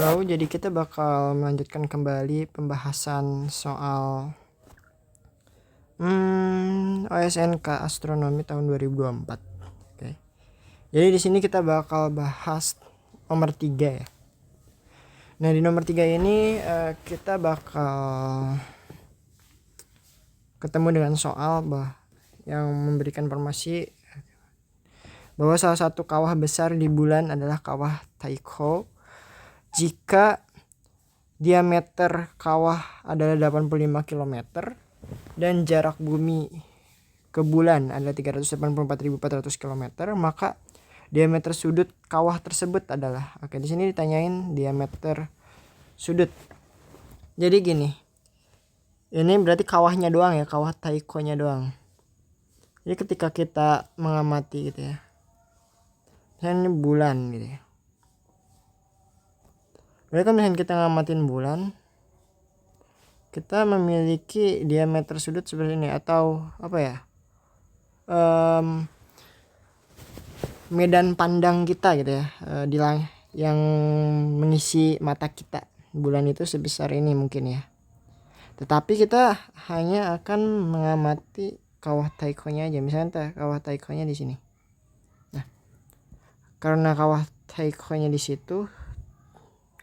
Bro, jadi kita bakal melanjutkan kembali pembahasan soal OSNK Astronomi tahun 2024. Oke. Jadi di sini kita bakal bahas nomor 3 ya. Nah, di nomor 3 ini kita bakal ketemu dengan soal yang memberikan informasi bahwa salah satu kawah besar di bulan adalah kawah Tycho. Jika diameter kawah adalah 85 km dan jarak bumi ke bulan adalah 384.400 km, maka diameter sudut kawah tersebut adalah, oke, di sini ditanyain diameter sudut. Jadi gini. Ini berarti kawahnya doang ya, kawah Tycho-nya doang. Jadi ketika kita mengamati gitu ya. Misalnya ini bulan gitu ya. Berarti kan misalnya kita ngamatin bulan, kita memiliki diameter sudut seperti ini, atau apa ya, medan pandang kita gitu ya, yang mengisi mata kita bulan itu sebesar ini mungkin ya. Tetapi kita hanya akan mengamati kawah Tycho-nya aja. Misalnya kawah Tycho-nya di sini. Nah, karena kawah Tycho-nya di situ,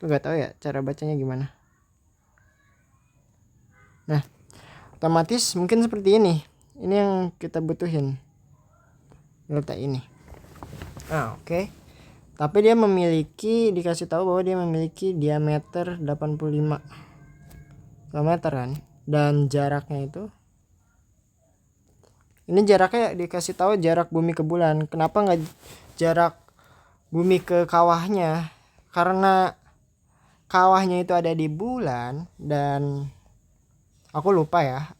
aku nggak tahu ya cara bacanya gimana. Nah, otomatis mungkin seperti ini. Ini yang kita butuhin. Delta ini. Oke. Tapi dia dikasih tahu bahwa dia memiliki diameter 85 km kan. Dan jaraknya itu, ini jaraknya dikasih tahu jarak bumi ke bulan. Kenapa nggak jarak bumi ke kawahnya? Karena kawahnya itu ada di bulan dan aku lupa ya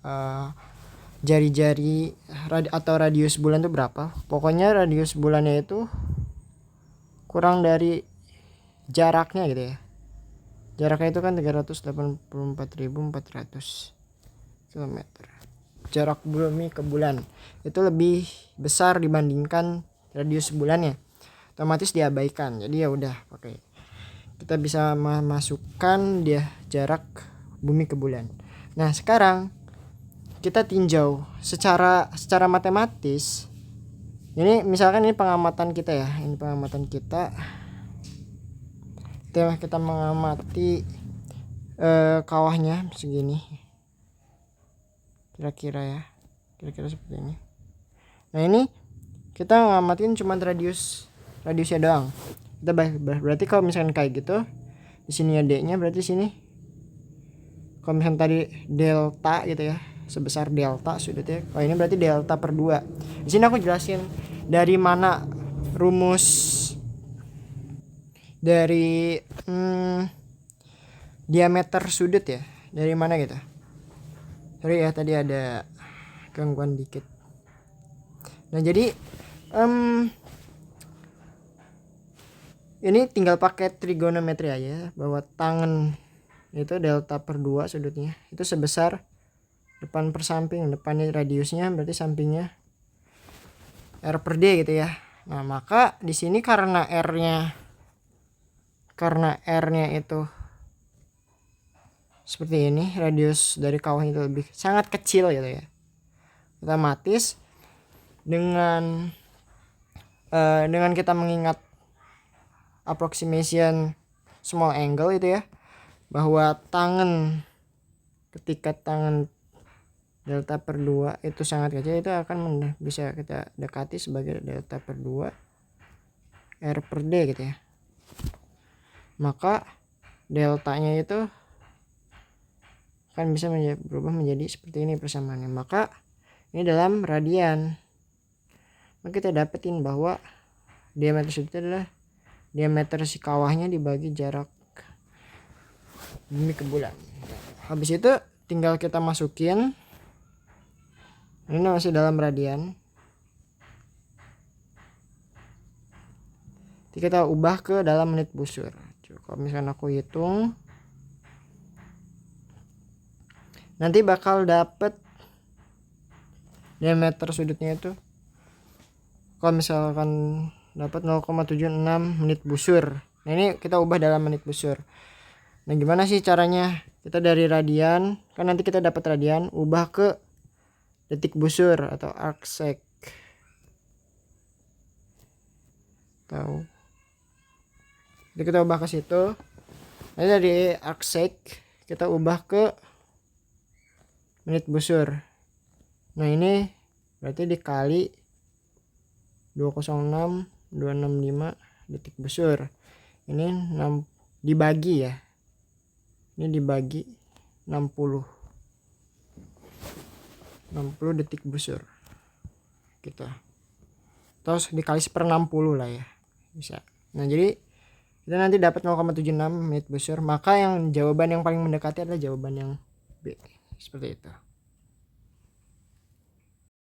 jari-jari atau radius bulan itu berapa. Pokoknya radius bulannya itu kurang dari jaraknya gitu ya. Jaraknya itu kan 384.400 km. Jarak bumi ke bulan itu lebih besar dibandingkan radius bulannya. Otomatis diabaikan. Jadi ya udah pakai. Kita bisa masukkan dia jarak bumi ke bulan. Nah, sekarang kita tinjau secara matematis. Ini misalkan ini pengamatan kita ya. Ini pengamatan kita. Kita mengamati kawahnya segini. Kira-kira seperti ini. Nah, ini kita ngamatin cuma radiusnya doang. Kita berarti kalau misalkan kayak gitu, di sini ya D-nya, berarti sini kalau misalkan tadi delta gitu ya, sebesar delta sudutnya. Oh, ini berarti delta per 2. Di sini aku jelasin dari mana rumus dari diameter sudut ya. Dari mana gitu. Sorry ya, tadi ada gangguan dikit. Nah, jadi ini tinggal pakai trigonometri aja, bahwa tangan itu delta per 2 sudutnya itu sebesar depan per samping. Depannya radiusnya berarti sampingnya R per D gitu ya. Nah, maka di sini karena R-nya itu seperti ini, radius dari kawah itu lebih sangat kecil gitu ya. Otomatis dengan kita mengingat approximation small angle itu ya, bahwa ketika tangan delta per 2 itu sangat kecil, itu akan bisa kita dekati sebagai delta per 2 R per D gitu ya. Maka deltanya itu kan bisa berubah menjadi seperti ini persamaannya. Maka ini dalam radian. Maka kita dapetin bahwa diameter sudut adalah diameter si kawahnya dibagi jarak bumi ke bulan. Habis itu tinggal kita masukin, ini masih dalam radian, kita ubah ke dalam menit busur. Kalau misalkan aku hitung, nanti bakal dapet diameter sudutnya itu, kalau misalkan dapat 0,76 menit busur. Nah ini kita ubah dalam menit busur. Nah gimana sih caranya? Kita dari radian, kan nanti kita dapat radian, ubah ke detik busur atau arcsec. Tahu? Jadi kita ubah ke situ. Nanti dari arcsec kita ubah ke menit busur. Nah ini berarti dikali 205 detik busur. Ini 6 dibagi ya. Ini dibagi 60 detik busur gitu. Terus dikali 1/60 lah ya. Bisa. Nah, jadi kita nanti dapat 0,76 menit busur. Maka yang jawaban yang paling mendekati adalah jawaban yang B. Seperti itu.